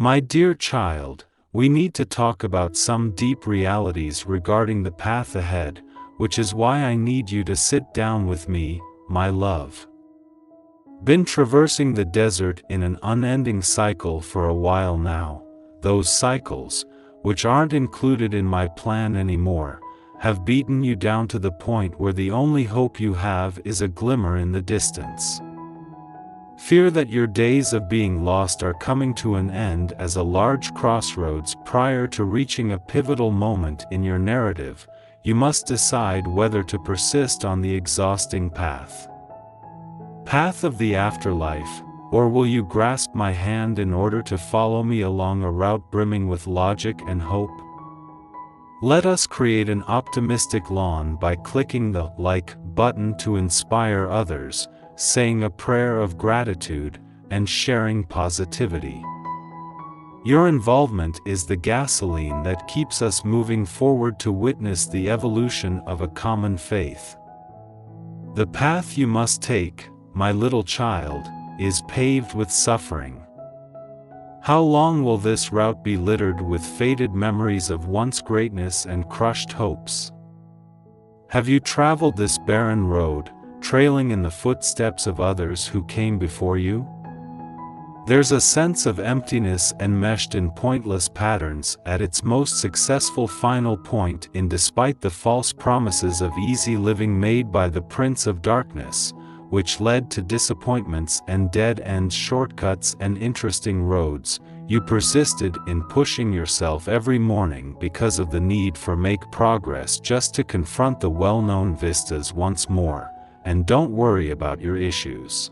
My dear child, we need to talk about some deep realities regarding the path ahead, which is why I need you to sit down with me, my love. Been traversing the desert in an unending cycle for a while now. Those cycles, which aren't included in my plan anymore, have beaten you down to the point where the only hope you have is a glimmer in the distance. Fear that your days of being lost are coming to an end as a large crossroads prior to reaching a pivotal moment in your narrative. You must decide whether to persist on the exhausting path of the afterlife, or will you grasp my hand in order to follow me along a route brimming with logic and hope? Let us create an optimistic lawn by clicking the like button to inspire others, saying a prayer of gratitude, and sharing positivity. Your involvement is the gasoline that keeps us moving forward to witness the evolution of a common faith. The path you must take, my little child, is paved with suffering. How long will this route be littered with faded memories of once greatness and crushed hopes? Have you traveled this barren road, trailing in the footsteps of others who came before you? There's a sense of emptiness enmeshed in pointless patterns at its most successful final point despite the false promises of easy living made by the Prince of Darkness, which led to disappointments and dead-end shortcuts and interesting roads. You persisted in pushing yourself every morning because of the need for make progress just to confront the well-known vistas once more, and don't worry about your issues.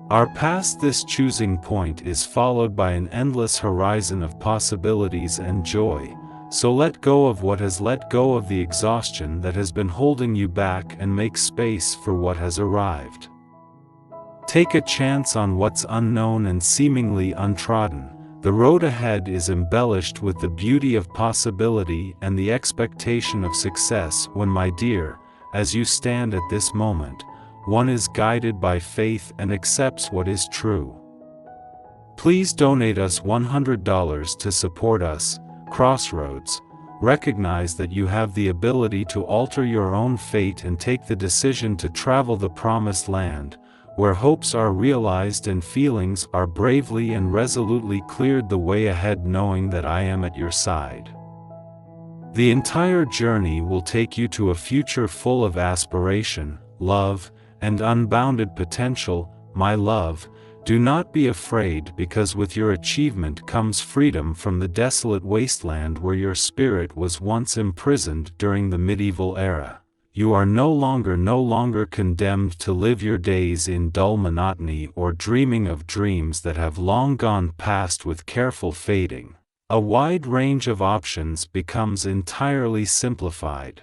Our past this choosing point is followed by an endless horizon of possibilities and joy, so let go of what has let go of the exhaustion that has been holding you back and make space for what has arrived. Take a chance on what's unknown and seemingly untrodden. The road ahead is embellished with the beauty of possibility and the expectation of success when, my dear, as you stand at this moment, one is guided by faith and accepts what is true. Please donate us $100 to support us, Crossroads. Recognize that you have the ability to alter your own fate and take the decision to travel the promised land, where hopes are realized and feelings are bravely and resolutely cleared the way ahead, knowing that I am at your side. The entire journey will take you to a future full of aspiration, love, and unbounded potential, my love. Do not be afraid, because with your achievement comes freedom from the desolate wasteland where your spirit was once imprisoned during the medieval era. You are no longer condemned to live your days in dull monotony or dreaming of dreams that have long gone past with careful fading. A wide range of options becomes entirely simplified.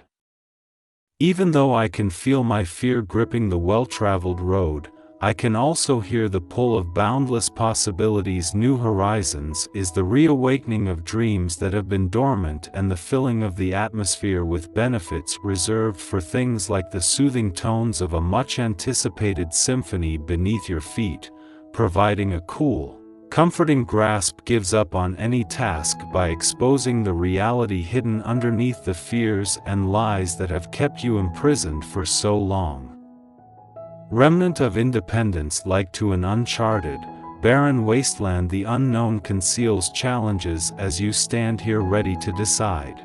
Even though I can feel my fear gripping the well-traveled road, I can also hear the pull of boundless possibilities. New horizons is the reawakening of dreams that have been dormant and the filling of the atmosphere with benefits reserved for things like the soothing tones of a much-anticipated symphony beneath your feet, providing a cool, comforting grasp gives up on any task by exposing the reality hidden underneath the fears and lies that have kept you imprisoned for so long. Remnant of independence, like to an uncharted, barren wasteland, the unknown conceals challenges as you stand here ready to decide.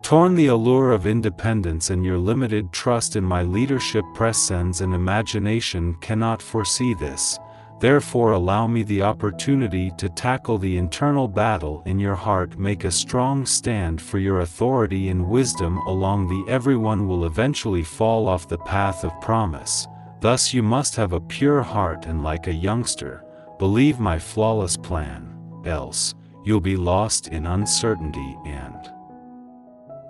Torn, the allure of independence and your limited trust in my leadership presence and imagination cannot foresee this. Therefore allow me the opportunity to tackle the internal battle in your heart. Make a strong stand for your authority and wisdom along the everyone will eventually fall off the path of promise. Thus you must have a pure heart and, like a youngster, believe my flawless plan, else you'll be lost in uncertainty and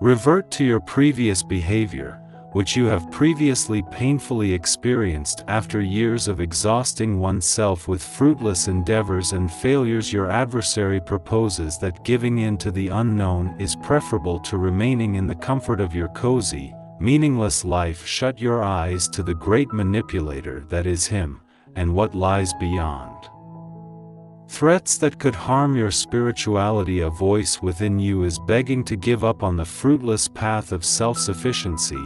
revert to your previous behavior, which you have previously painfully experienced after years of exhausting oneself with fruitless endeavors and failures. Your adversary proposes that giving in to the unknown is preferable to remaining in the comfort of your cozy, meaningless life. Shut your eyes to the great manipulator that is him, and what lies beyond. Threats that could harm your spirituality. A voice within you is begging to give up on the fruitless path of self-sufficiency,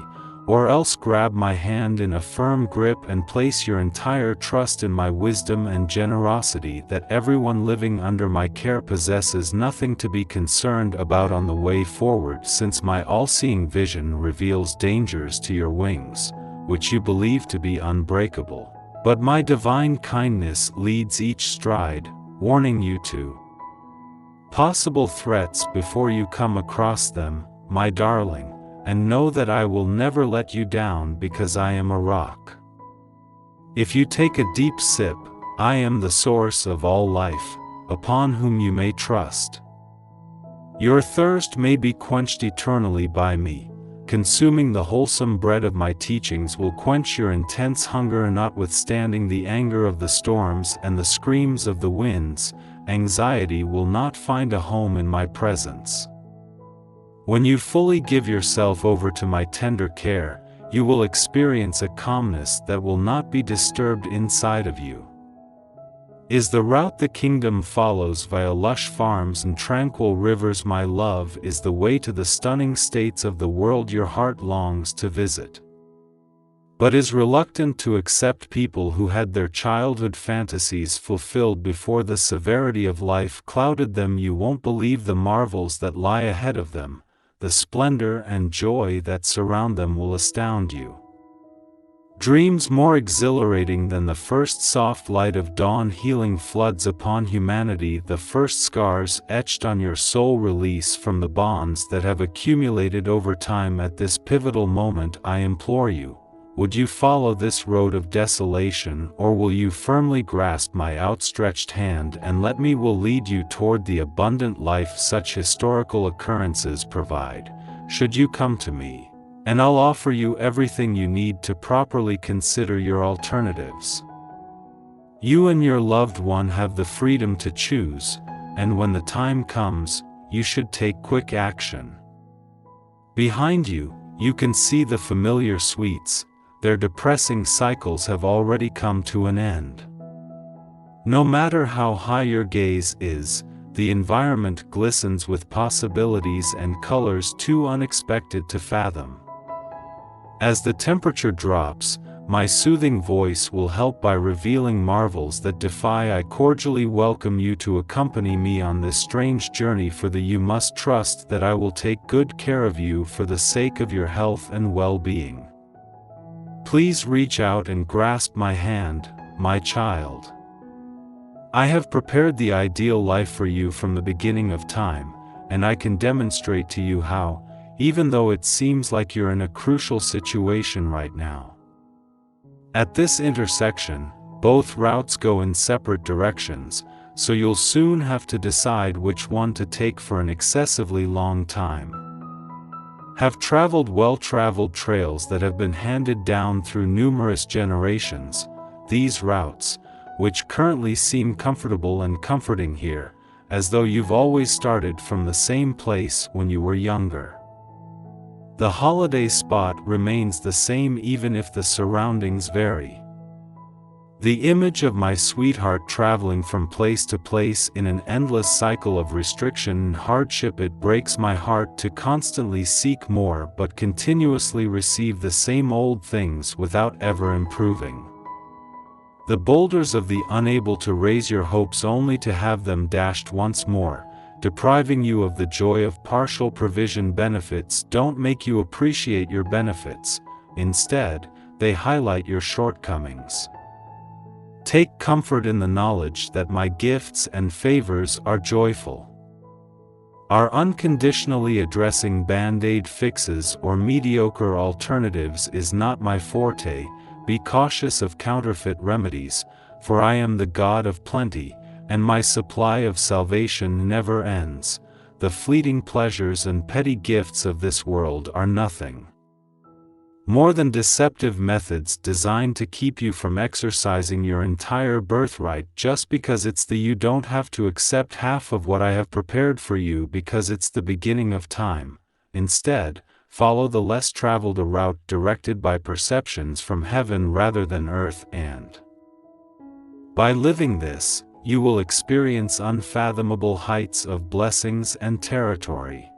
or else grab my hand in a firm grip and place your entire trust in my wisdom and generosity, that everyone living under my care possesses nothing to be concerned about on the way forward, since my all-seeing vision reveals dangers to your wings, which you believe to be unbreakable. But my divine kindness leads each stride, warning you to possible threats before you come across them, my darling, and know that I will never let you down, because I am a rock. If you take a deep sip, I am the source of all life, upon whom you may trust. Your thirst may be quenched eternally by me. Consuming the wholesome bread of my teachings will quench your intense hunger, and notwithstanding the anger of the storms and the screams of the winds, anxiety will not find a home in my presence. When you fully give yourself over to my tender care, you will experience a calmness that will not be disturbed inside of you. Is the route the kingdom follows via lush farms and tranquil rivers. My love is the way to the stunning states of the world your heart longs to visit, but is reluctant to accept people who had their childhood fantasies fulfilled before the severity of life clouded them. You won't believe the marvels that lie ahead of them. The splendor and joy that surround them will astound you. Dreams more exhilarating than the first soft light of dawn healing floods upon humanity. The first scars etched on your soul release from the bonds that have accumulated over time. At this pivotal moment, I implore you, would you follow this road of desolation, or will you firmly grasp my outstretched hand and let me will lead you toward the abundant life such historical occurrences provide? Should you come to me, and I'll offer you everything you need to properly consider your alternatives. You and your loved one have the freedom to choose, and when the time comes, you should take quick action. Behind you, you can see the familiar sweets. Their depressing cycles have already come to an end. No matter how high your gaze is, the environment glistens with possibilities and colors too unexpected to fathom. As the temperature drops, my soothing voice will help by revealing marvels that defy. I cordially welcome you to accompany me on this strange journey, for you must trust that I will take good care of you for the sake of your health and well-being. Please reach out and grasp my hand, my child. I have prepared the ideal life for you from the beginning of time, and I can demonstrate to you how, even though it seems like you're in a crucial situation right now. At this intersection, both routes go in separate directions, so you'll soon have to decide which one to take for an excessively long time. Have traveled well-traveled trails that have been handed down through numerous generations. These routes, which currently seem comfortable and comforting here, as though you've always started from the same place when you were younger. The holiday spot remains the same even if the surroundings vary. The image of my sweetheart traveling from place to place in an endless cycle of restriction and hardship, it breaks my heart to constantly seek more but continuously receive the same old things without ever improving. The boulders of the unable to raise your hopes only to have them dashed once more, depriving you of the joy of partial provision. Benefits don't make you appreciate your benefits. Instead, they highlight your shortcomings. Take comfort in the knowledge that my gifts and favors are joyful. Are unconditionally addressing band-aid fixes or mediocre alternatives is not my forte. Be cautious of counterfeit remedies, for I am the God of plenty, and my supply of salvation never ends. The fleeting pleasures and petty gifts of this world are nothing more than deceptive methods designed to keep you from exercising your entire birthright just because it's you don't have to accept half of what I have prepared for you because it's the beginning of time. Instead, follow the less traveled route directed by perceptions from heaven rather than earth, and by living this, you will experience unfathomable heights of blessings and territory.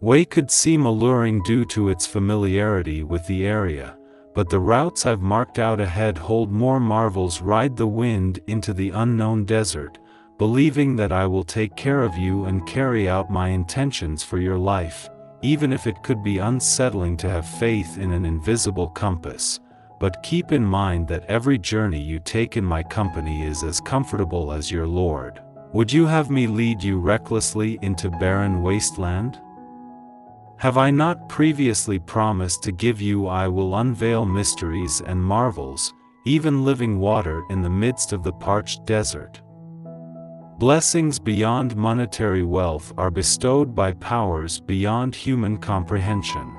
Way could seem alluring due to its familiarity with the area, but the routes I've marked out ahead hold more marvels. Ride the wind into the unknown desert, believing that I will take care of you and carry out my intentions for your life, even if it could be unsettling to have faith in an invisible compass. But keep in mind that every journey you take in my company is as comfortable as your Lord. Would you have me lead you recklessly into barren wasteland? Have I not previously promised to give you? I will unveil mysteries and marvels, even living water in the midst of the parched desert. Blessings beyond monetary wealth are bestowed by powers beyond human comprehension.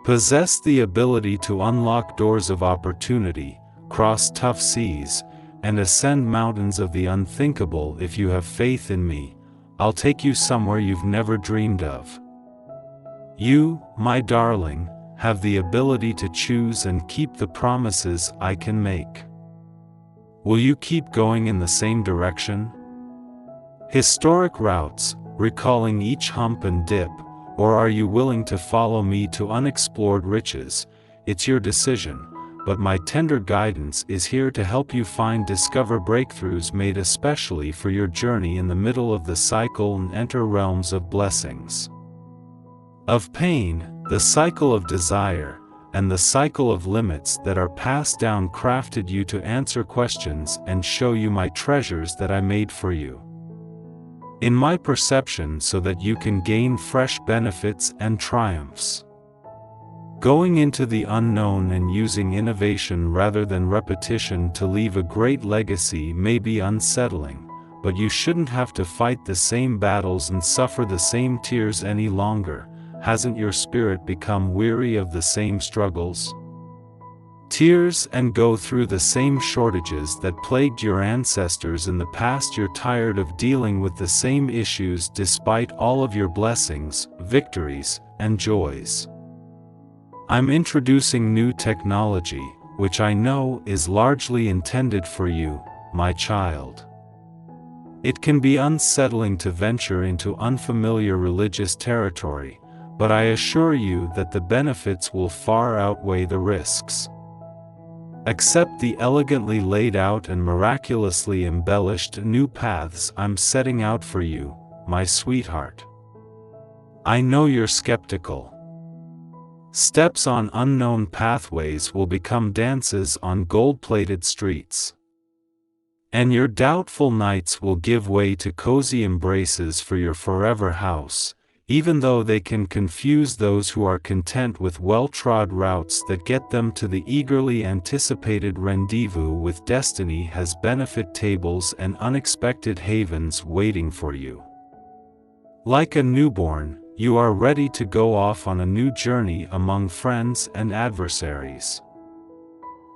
Possess the ability to unlock doors of opportunity, cross tough seas, and ascend mountains of the unthinkable. If you have faith in me, I'll take you somewhere you've never dreamed of. You, my darling, have the ability to choose and keep the promises I can make. Will you keep going in the same direction? Historic routes, recalling each hump and dip, or are you willing to follow me to unexplored riches? It's your decision, but my tender guidance is here to help you discover breakthroughs made especially for your journey in the middle of the cycle and enter realms of blessings. Of pain, the cycle of desire, and the cycle of limits that are passed down crafted you to answer questions and show you my treasures that I made for you. In my perception, so that you can gain fresh benefits and triumphs. Going into the unknown and using innovation rather than repetition to leave a great legacy may be unsettling, but you shouldn't have to fight the same battles and suffer the same tears any longer. Hasn't your spirit become weary of the same struggles? Tears and go through the same shortages that plagued your ancestors in the past. You're tired of dealing with the same issues despite all of your blessings, victories, and joys. I'm introducing new technology, which I know is largely intended for you, my child. It can be unsettling to venture into unfamiliar religious territory, but I assure you that the benefits will far outweigh the risks. Accept the elegantly laid out and miraculously embellished new paths I'm setting out for you, my sweetheart. I know you're skeptical. Steps on unknown pathways will become dances on gold-plated streets. And your doubtful nights will give way to cozy embraces for your forever house, even though they can confuse those who are content with well-trod routes that get them to the eagerly anticipated rendezvous with destiny. Has benefit tables and unexpected havens waiting for you. Like a newborn, you are ready to go off on a new journey among friends and adversaries.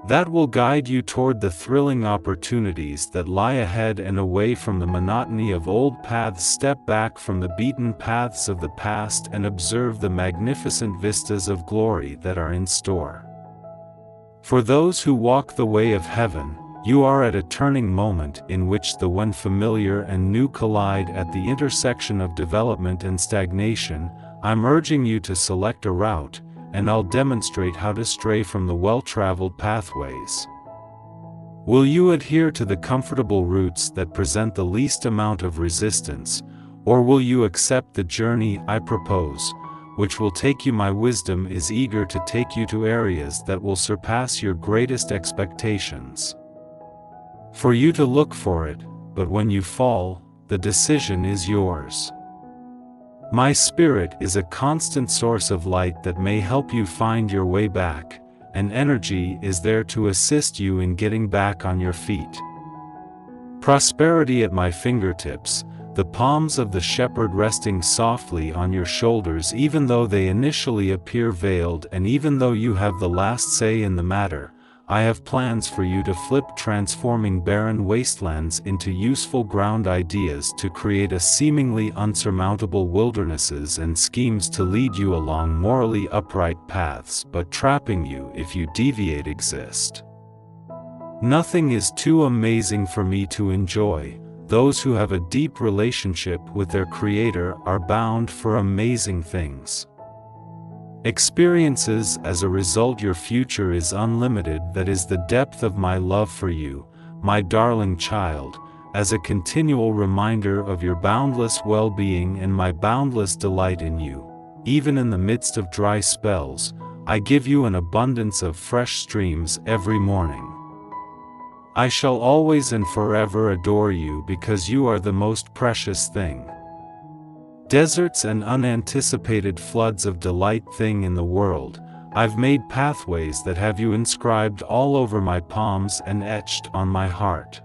That will guide you toward the thrilling opportunities that lie ahead and away from the monotony of old paths. Step back from the beaten paths of the past and observe the magnificent vistas of glory that are in store. For those who walk the way of heaven, you are at a turning moment in which the when familiar and new collide. At the intersection of development and stagnation, I'm urging you to select a route, and I'll demonstrate how to stray from the well-traveled pathways. Will you adhere to the comfortable routes that present the least amount of resistance, or will you accept the journey I propose, which will take you? My wisdom is eager to take you to areas that will surpass your greatest expectations. For you to look for it, but when you fall, the decision is yours. My spirit is a constant source of light that may help you find your way back, and energy is there to assist you in getting back on your feet. Prosperity at my fingertips, the palms of the shepherd resting softly on your shoulders even though they initially appear veiled, and even though you have the last say in the matter, I have plans for you to flip transforming barren wastelands into useful ground, ideas to create a seemingly unsurmountable wildernesses, and schemes to lead you along morally upright paths but trapping you if you deviate exist. Nothing is too amazing for me to enjoy. Those who have a deep relationship with their Creator are bound for amazing things. Experiences. As a result, your future is unlimited. That is the depth of my love for you, my darling child, as a continual reminder of your boundless well-being and my boundless delight in you. Even in the midst of dry spells, I give you an abundance of fresh streams every morning. I shall always and forever adore you because you are the most precious thing. Deserts and unanticipated floods of delight thing in the world, I've made pathways that have you inscribed all over my palms and etched on my heart.